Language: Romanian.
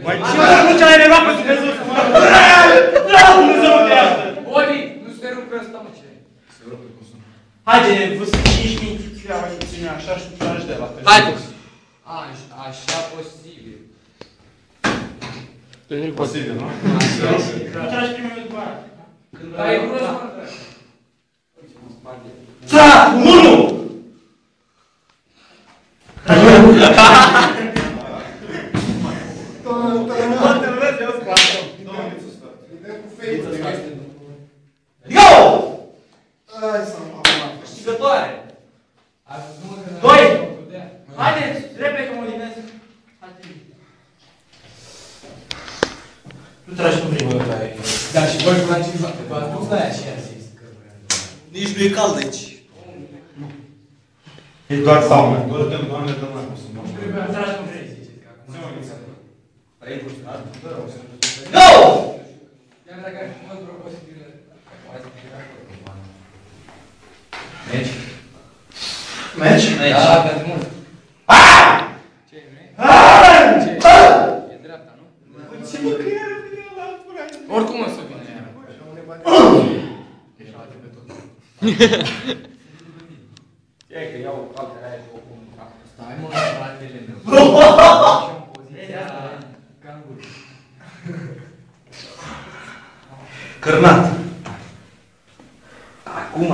Măi, ce mă duce la enervat pe Dumnezeu să mă rog? Dumnezeu mă crească! Oli, nu se rupe ăsta, mă, ce? Se rupe cum sună. Haide, vă să ești minți, treaba și puține așa și tu tragi de la fel. Haide! Așa posibil. Posibil, nu? Nu tragi primul meu după aia. Dar e prost, mă, drag. Ța! Unu! Go! Câștigătoare! Doi! Haideți, repede, mă linez. Tu tragi cu primul. Da, și voi cu la 5 noapte. V-ați spus la aia și i-a zis. Nici nu e cald aici. E doar saună. Doar Doamne, dă la cum să mă. Tu tragi cu primul. Go! Iar dacă ai fost vreo posibilă. Mergi? Mergi? Da, dar mult. Ce e, nu e? Ce e? E dreapta, nu? Ce mă, că iară vine la altul. Oricum o să vină iară. Ești la pe tot. Ia că iau altele aia și o pun în cap. Stai, mă, fratele meu. Și în poziția asta, cangur. Cărnat. Acum.